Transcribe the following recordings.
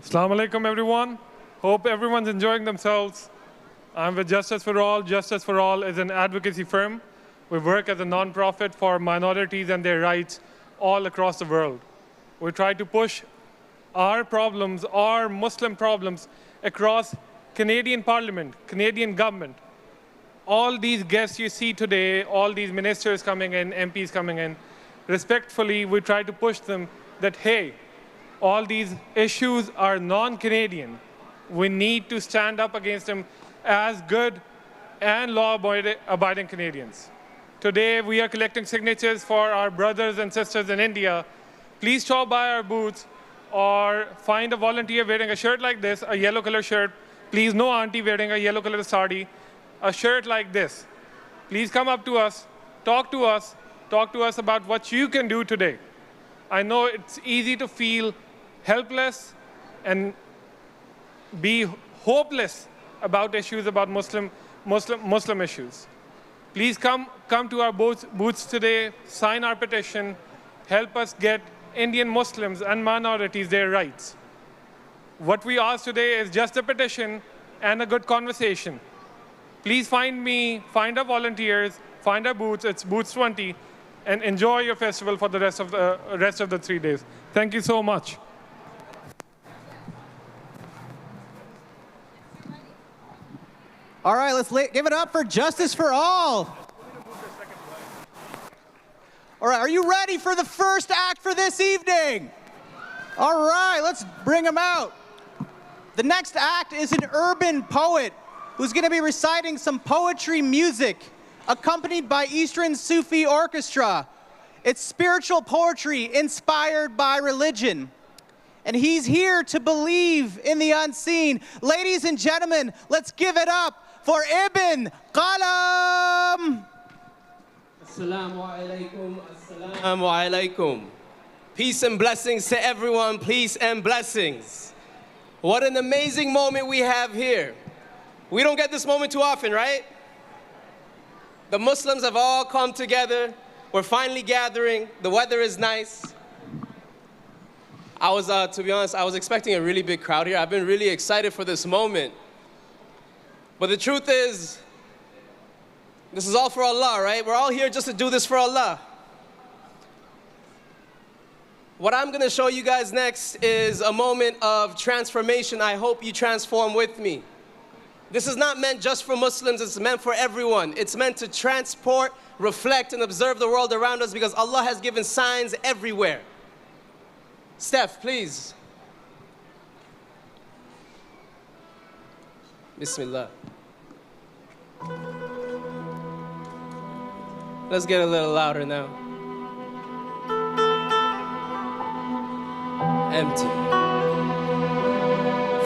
Assalamu alaikum, everyone. Hope everyone's enjoying themselves. I'm with Justice for All. Justice for All is an advocacy firm. We work as a non-profit for minorities and their rights all across the world. We try to push our problems, our Muslim problems, across Canadian Parliament, Canadian government. All these guests you see today, all these ministers coming in, MPs coming in, respectfully, we try to push them that, hey, all these issues are non-Canadian. We need to stand up against them as good and law-abiding Canadians. Today, we are collecting signatures for our brothers and sisters in India. Please stop by our booths or find a volunteer wearing a shirt like this, a yellow color shirt. Please, no auntie wearing a yellow color sari, a shirt like this. Please come up to us, talk to us about what you can do today. I know it's easy to feel helpless and be hopeless about issues, about Muslim issues. Please come to our booths today, sign our petition, help us get Indian Muslims and minorities their rights. What we ask today is just a petition and a good conversation. Please find me, find our volunteers, find our booths, it's booths 20, and enjoy your festival for the rest of the 3 days. Thank you so much. All right, let's give it up for Justice for All. All right, are you ready for the first act for this evening? All right, let's bring him out. The next act is an urban poet who's going to be reciting some poetry music accompanied by Eastern Sufi Orchestra. It's spiritual poetry inspired by religion. And he's here to believe in the unseen. Ladies and gentlemen, let's give it up for Ibn Qalam. Assalamu alaikum, assalamu alaikum. Peace and blessings to everyone, peace and blessings. What an amazing moment we have here. We don't get this moment too often, right? The Muslims have all come together. We're finally gathering. The weather is nice. To be honest, I was expecting a really big crowd here. I've been really excited for this moment. But the truth is, this is all for Allah, right? We're all here just to do this for Allah. What I'm going to show you guys next is a moment of transformation. I hope you transform with me. This is not meant just for Muslims, it's meant for everyone. It's meant to transport, reflect, and observe the world around us because Allah has given signs everywhere. Steph, please. Bismillah. Let's get a little louder now. Empty.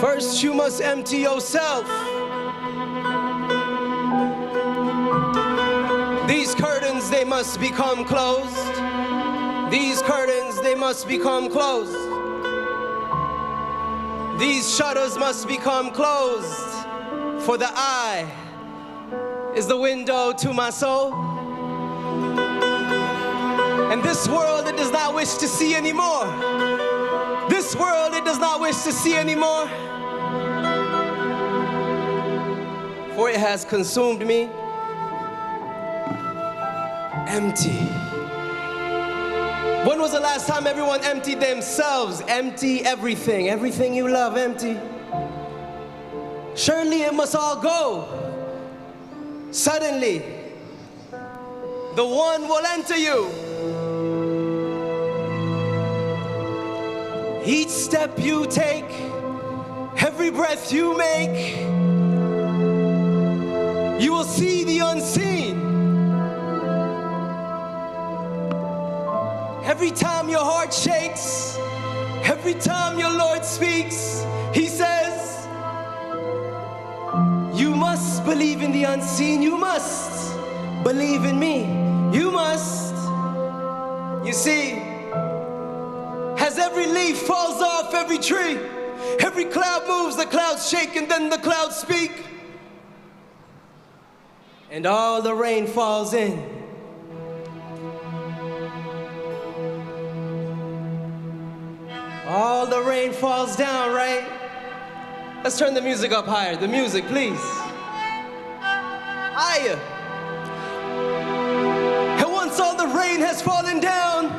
First, you must empty yourself. These curtains, they must become closed. These curtains, they must become closed. These shutters must become closed. For the eye is the window to my soul. And this world, it does not wish to see anymore. This world, it does not wish to see anymore. For it has consumed me. Empty. When was the last time everyone emptied themselves? Empty everything. Everything you love, empty. Surely it must all go. Suddenly, the one will enter you. Each step you take, every breath you make, you will see the unseen. Every time your heart shakes, every time your Lord speaks, He says, you must believe in the unseen. You must believe in me. You must. You see, as every leaf falls off every tree, every cloud moves, the clouds shake, and then the clouds speak. And all the rain falls in. All the rain falls down, right? Let's turn the music up higher. The music, please. Higher. And once all the rain has fallen down,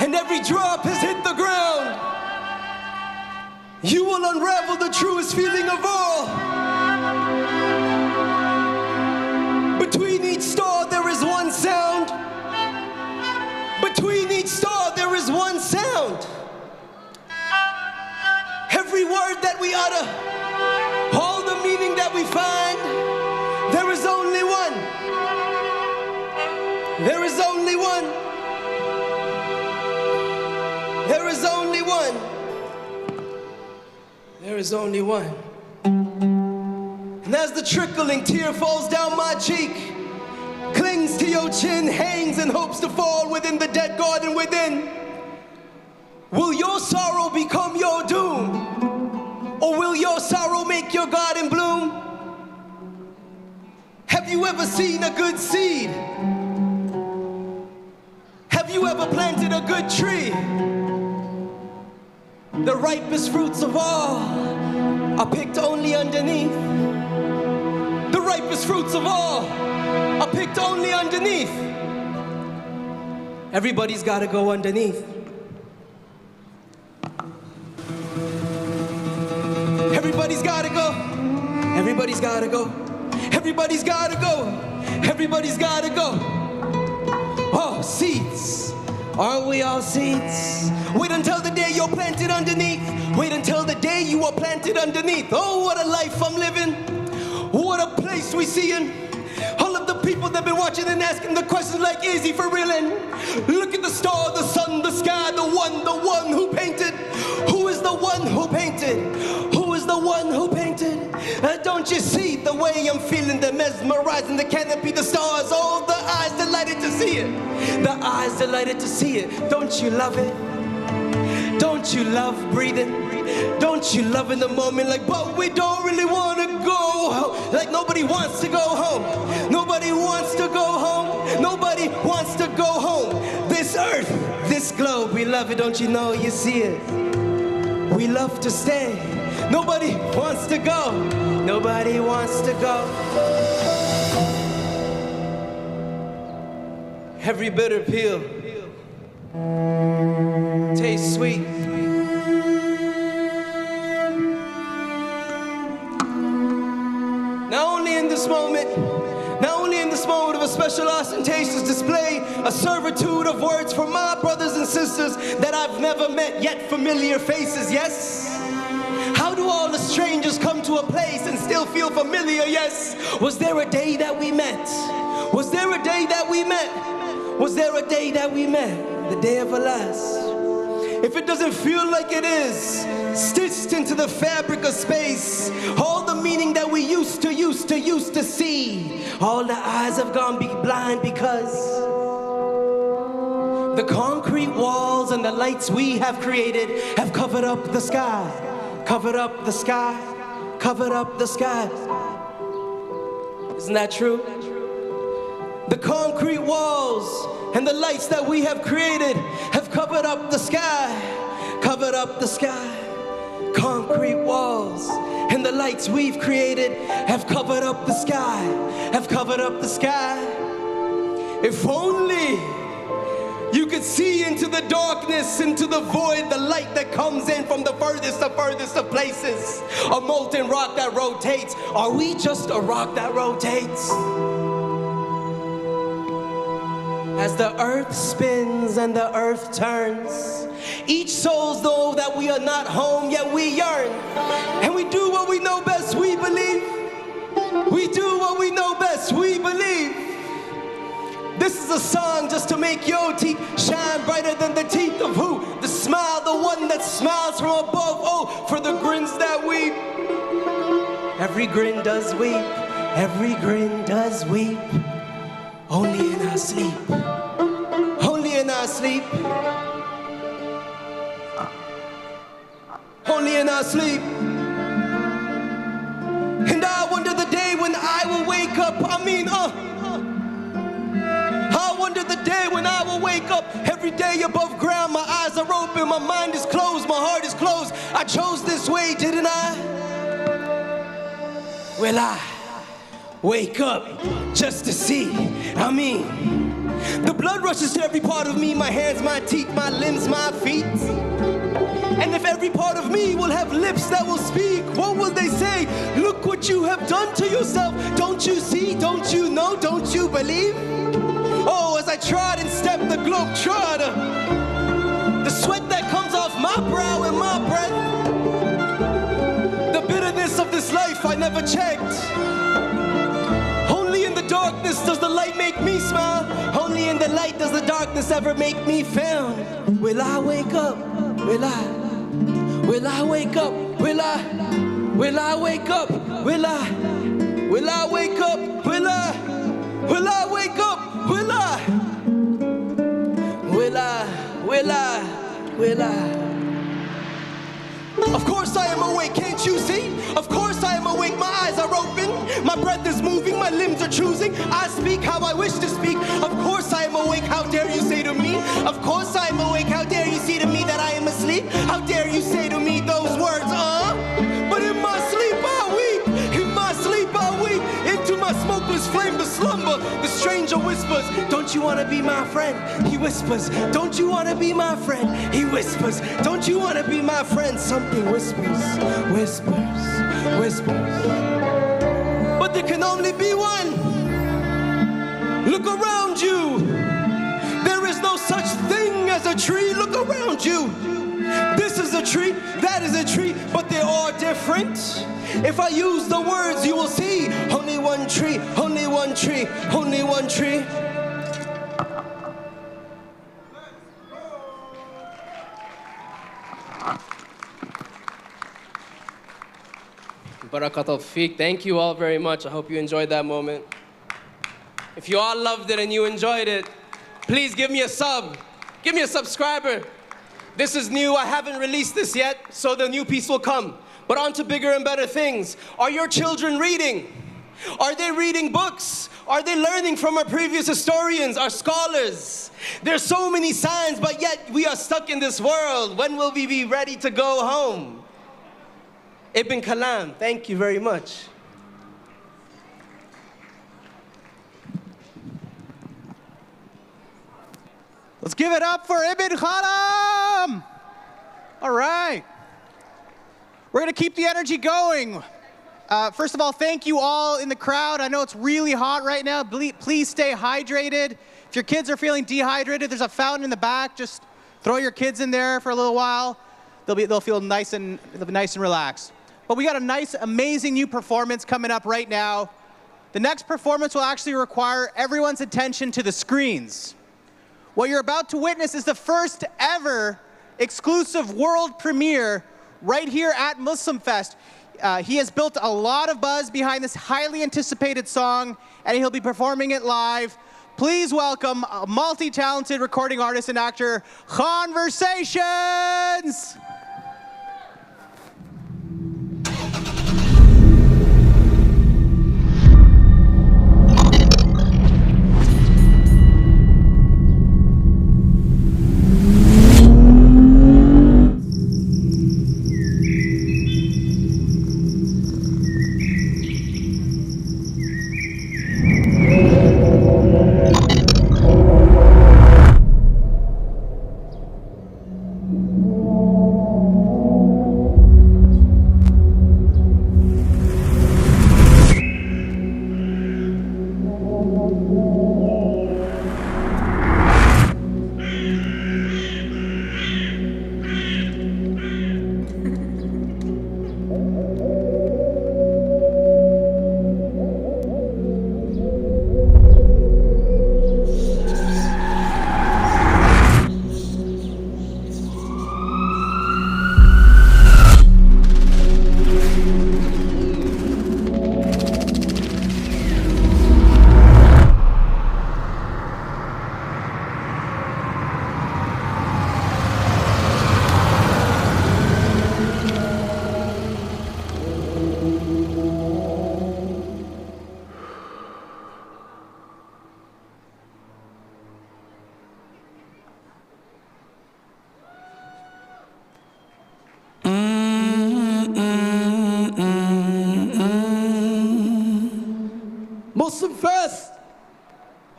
and every drop has hit the ground, you will unravel the truest feeling of all. Between each star there is one sound. Between each star there is one sound. Every word that we utter, all the meaning that we find, there is only one. There is only one. There is only one. There is only one. And as the trickling tear falls down my cheek, clings to your chin, hangs and hopes to fall within the dead garden within, will your sorrow become your doom? Or will your sorrow make your garden bloom? Have you ever seen a good seed? Have you ever planted a good tree? The ripest fruits of all are picked only underneath. The ripest fruits of all are picked only underneath. Everybody's gotta go underneath. Everybody's gotta go. Everybody's gotta go. Everybody's gotta go. Everybody's gotta go. Oh, seeds. Aren't we all seeds? Wait until the day you're planted underneath. Wait until the day you are planted underneath. Oh, what a life I'm living. What a place we seeing. All of the people that been watching and asking the questions like, is he for real? And look at the star, the sun, the sky, the one who painted. Who is the one who painted? Who is the one who painted? Don't you see the way I'm feeling? The mesmerizing, the canopy, the stars. All the eyes delighted to see it. The eyes delighted to see it. Don't you love it? Don't you love breathing? Don't you love in the moment? Like, but we don't really want to go home. Like nobody wants to go home. Nobody wants to go home. Nobody wants to go home. This earth, this globe, we love it. Don't you know? You see it. We love to stay. Nobody wants to go. Nobody wants to go. Every bitter pill tastes sweet. Not only in this moment of a special ostentatious display, a servitude of words for my brothers and sisters that I've never met, yet familiar faces, yes? How do all the strangers come to a place and still feel familiar, yes? Was there a day that we met? Was there a day that we met? Was there a day that we met? The day of our last. If it doesn't feel like it is, stitched into the fabric of space, all the meaning that we used to see, all the eyes have gone blind because the concrete walls and the lights we have created have covered up the sky, covered up the sky, covered up the sky. Isn't that true? The concrete walls and the lights that we have created have covered up the sky, covered up the sky. Concrete walls and the lights we've created have covered up the sky, have covered up the sky. If only you could see into the darkness, into the void, the light that comes in from the furthest of places. A molten rock that rotates. Are we just a rock that rotates? As the earth spins and the earth turns, each soul's know that we are not home, yet we yearn. And we do what we know best, we believe. We do what we know best, we believe. This is a song just to make your teeth shine brighter than the teeth of who? The smile, the one that smiles from above. Oh, for the grins that weep. Every grin does weep, every grin does weep. Only in our sleep, only in our sleep, only in our sleep. And I wonder the day when I will wake up, I wonder the day when I will wake up every day above ground, my eyes my mind is closed, my heart is closed. I chose this way, didn't I? Will I wake up just to see? The blood rushes to every part of me, my hands, my teeth, my limbs, my feet. And if every part of me will have lips that will speak, what will they say? Look what you have done to yourself. Don't you see? Don't you know? Don't you believe? Oh, as I trod and stepped the globe trod, the sweat that comes off my brow and my breath, the bitterness of this life I never checked. Only in the darkness does the light make me smile. Only in the light does the darkness ever make me frown. Will I wake up? Will I? Will I wake up? Will I? Will I wake up? Will I? Will I wake up? Will I? Will I wake up? Will I? Will I? Will I? Will I? Of course I am awake, can't you see? Of course I am awake, my eyes are open. My breath is moving, my limbs are choosing. I speak how I wish to speak. Of course I am awake, how dare you say to me? Of course I am awake, how dare you say to me that I am asleep? How dare you say to me those words, But in my sleep I weep, in my sleep I weep. Into my smokeless flame to slumber, the stranger whispers, don't you want to be my friend? He whispers, don't you want to be my friend? He whispers, don't you want to be my friend? Something whispers, whispers, whispers. But there can only be one. Look around you. There is no such thing as a tree. Look around you. This is a tree, that is a tree, but they're all different. If I use the words, you will see. Only one tree, only one tree, only one tree. Barakat Fiq. Thank you all very much. I hope you enjoyed that moment. If you all loved it and you enjoyed it, please give me a sub. Give me a subscriber. This is new. I haven't released this yet, so the new piece will come. But on to bigger and better things. Are your children reading? Are they reading books? Are they learning from our previous historians, our scholars? There's so many signs, but yet we are stuck in this world. When will we be ready to go home? Ibn Kalam, thank you very much. Let's give it up for Ibn Kalam. All right. We're going to keep the energy going. First of all, thank you all in the crowd. I know it's really hot right now. Please stay hydrated. If your kids are feeling dehydrated, there's a fountain in the back. Just throw your kids in there for a little while. They'll feel nice and relaxed. But we got a nice, amazing new performance coming up right now. The next performance will actually require everyone's attention to the screens. What you're about to witness is the first ever exclusive world premiere right here at MuslimFest. He has built a lot of buzz behind this highly anticipated song, and he'll be performing it live. Please welcome a multi-talented recording artist and actor, Conversations!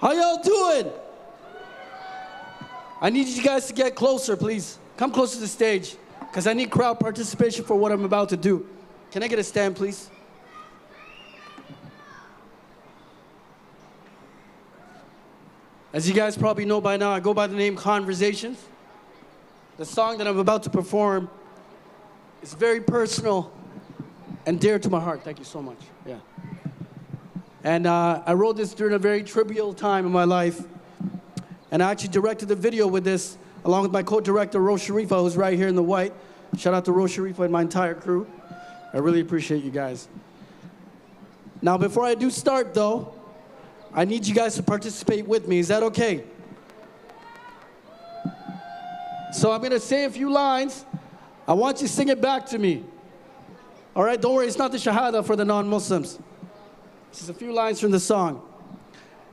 How y'all doing? I need you guys to get closer, please. Come closer to the stage, because I need crowd participation for what I'm about to do. Can I get a stand, please? As you guys probably know by now, I go by the name Conversations. The song that I'm about to perform is very personal and dear to my heart. Thank you so much. Yeah. And I wrote this during a very trivial time in my life. And I actually directed the video with this, along with my co-director, Rose Sharifa, who's right here in the white. Shout out to Rose Sharifa and my entire crew. I really appreciate you guys. Now, before I do start, though, I need you guys to participate with me. Is that okay? So I'm going to say a few lines. I want you to sing it back to me. All right, don't worry, it's not the Shahada for the non-Muslims. This is a few lines from the song.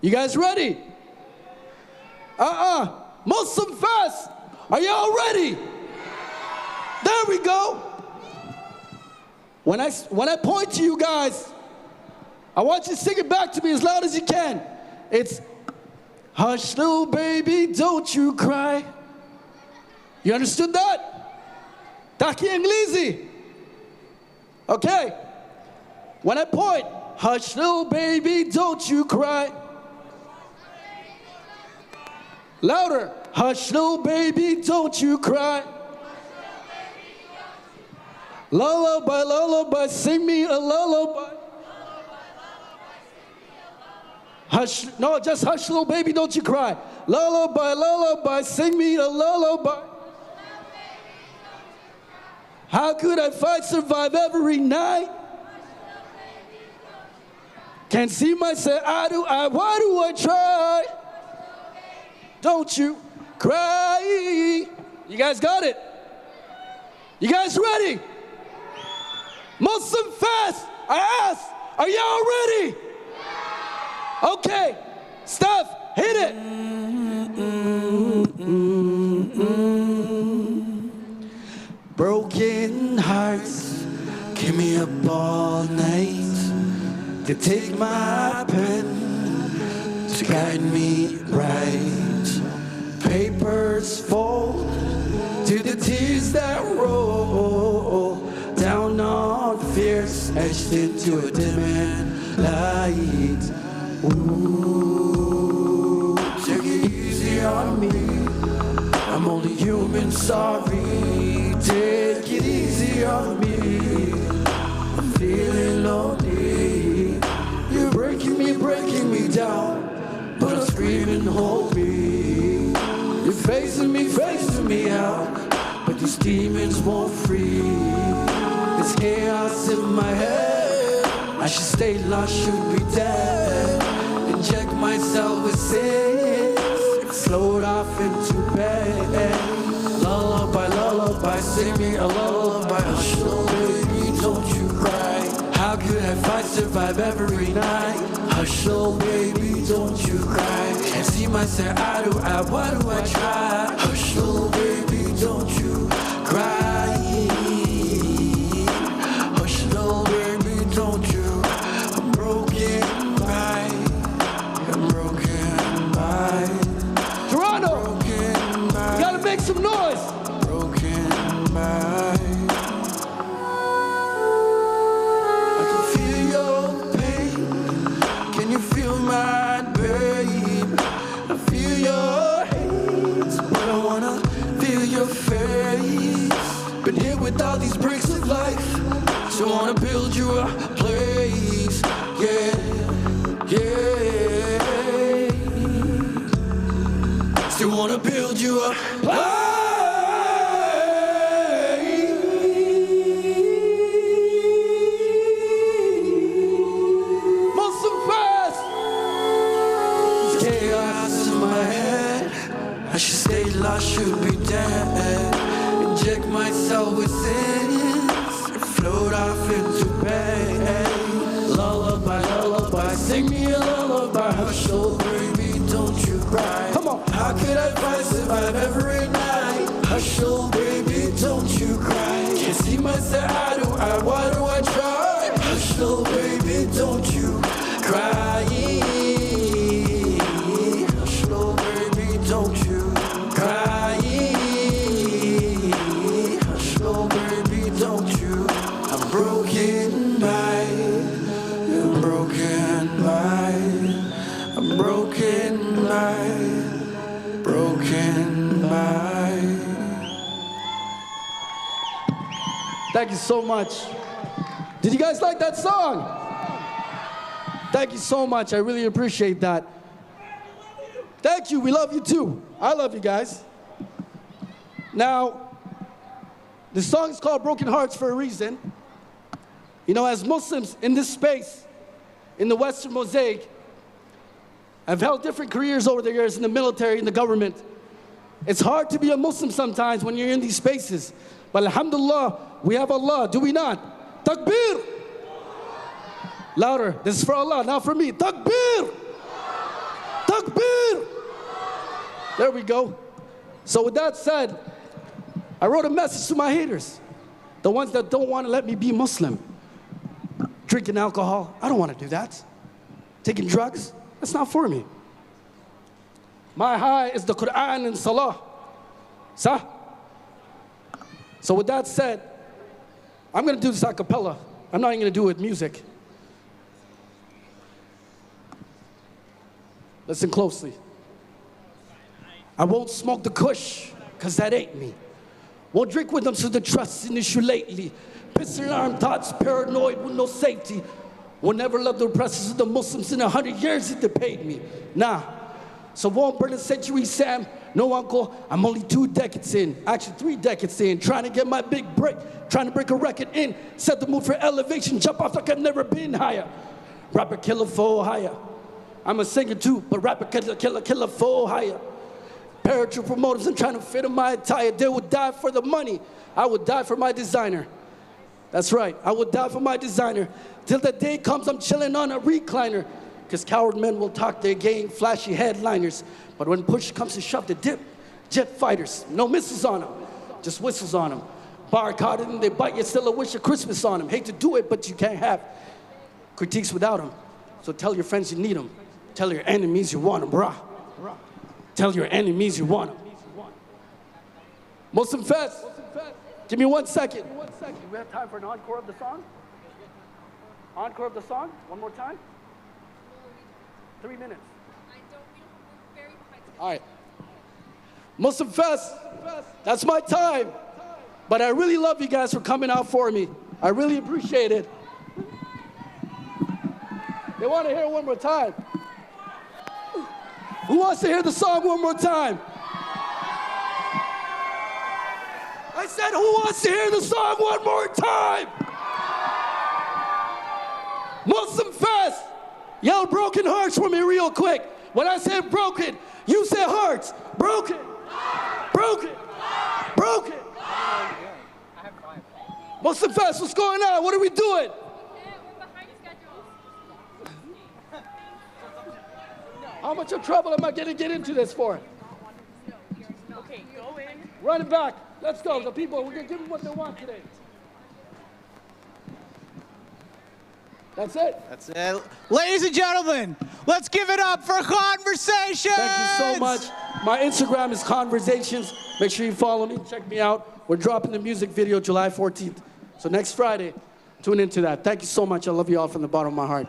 You guys ready? MuslimFest! Are y'all ready? There we go. When I point to you guys, I want you to sing it back to me as loud as you can. It's, hush little baby, don't you cry. You understood that? Taki Inglesi. Okay. When I point, hush little baby, don't you cry. Louder. Hush little baby, don't you cry. Lullaby, lullaby, sing me a lullaby. Hush, no, just hush little baby, don't you cry. Lullaby, lullaby, sing me a lullaby. How could I fight, survive every night? Can't see myself, why do I try? Don't you cry. You guys got it? You guys ready? MuslimFest, I asked, are y'all ready? Okay, Steph, hit it. Broken hearts keep me up all night. They take my pen to guide me right. Papers fall to the tears that roll down on fears etched into a dimming light. Ooh, take it easy on me. I'm only human, sorry. Take it easy on me. I'm feeling lonely. You're breaking me down, but I'm screaming, hold me. You're facing me out, but these demons won't free. There's chaos in my head. I should stay lost, should be dead. Inject myself with sins, float off into bed. Lullaby, lullaby, sing me a lullaby. Hush, little baby, don't you cry. How could I fight, survive every night? Hush, little baby, don't you cry. Can't see myself, why do I try? Hush, little baby, don't you cry. Hush, little baby, don't you. I'm broken by. Toronto, broken by. You gotta make some noise. Broken by. I can feel your pain. Can you feel mine, babe? I feel your hate, but I wanna feel your face. Been hit with all these bricks of life, so I wanna build you a place. Yeah, yeah. Still wanna build you a place. MuslimFest. There's chaos in my head. I should stay lost, should be dead. Inject myself with sins and float off into bed. Lullaby, lullaby, sing me a lullaby. Hush, little baby, don't you cry. Come on. How could I fight, survive every night? Hush, little baby, don't you cry. Can't see myself, why do I try? Hush, little baby, don't you cry. Thank you so much. Did you guys like that song? Thank you so much. I really appreciate that. Thank you. We love you too. I love you guys. Now, the song is called Broken Hearts for a reason. You know, as Muslims in this space, in the Western Mosaic, I've held different careers over the years in the military, in the government. It's hard to be a Muslim sometimes when you're in these spaces. But alhamdulillah, we have Allah, do we not? Takbir! Louder. This is for Allah, not for me. Takbir! Takbir! There we go. So with that said, I wrote a message to my haters. The ones that don't want to let me be Muslim. Drinking alcohol, I don't want to do that. Taking drugs, that's not for me. My high is the Quran and Salah. Sah? So with that said, I'm going to do this a cappella. I'm not even going to do it with music. Listen closely. I won't smoke the kush, cause that ain't me. Won't drink with them so the trust in issue lately. Pistol arm thoughts, paranoid with no safety. Will never love the oppressors of the Muslims in 100 years if they paid me. Nah. So won't burn a century, Sam. No, uncle, I'm only 2 decades in. Actually, 3 decades in. Trying to get my big break. Trying to break a record in. Set the move for elevation. Jump off like I've never been higher. Rapper, killer, foe, higher. I'm a singer too, but rapper, killer, foe, higher. Paratrooper motives, I'm trying to fit in my attire. They would die for the money. I would die for my designer. That's right, I would die for my designer. Till the day comes, I'm chilling on a recliner. Cause coward men will talk their game, flashy headliners. But when push comes to shove, they dip. Jet fighters, no missiles on them, just whistles on them. Bark harder than they bite, yet still a wish of Christmas on them. Hate to do it, but you can't have critiques without them. So tell your friends you need them. Tell your enemies you want them, brah. Tell your enemies you want them. MuslimFest. Give me 1 second. Do we have time for an encore of the song? Encore of the song? One more time? 3 minutes. All right. MuslimFest. That's my time. But I really love you guys for coming out for me. I really appreciate it. They want to hear it one more time. Who wants to hear the song one more time? I said, who wants to hear the song one more time? MuslimFest. Yell broken hearts for me real quick. When I say broken, you say hearts. Broken. Broken. Broken. MuslimFest, what's going on? What are we doing? How much of trouble am I going to get into this for? Okay, go in. Run it back. Let's go. The people, we're going to give them what they want today. That's it. That's it. Ladies and gentlemen, let's give it up for Conversations. Thank you so much. My Instagram is Conversations. Make sure you follow me. Check me out. We're dropping the music video July 14th. So next Friday, tune into that. Thank you so much. I love you all from the bottom of my heart.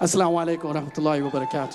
Assalamu alaikum wa rahmatullahi wa barakatuh.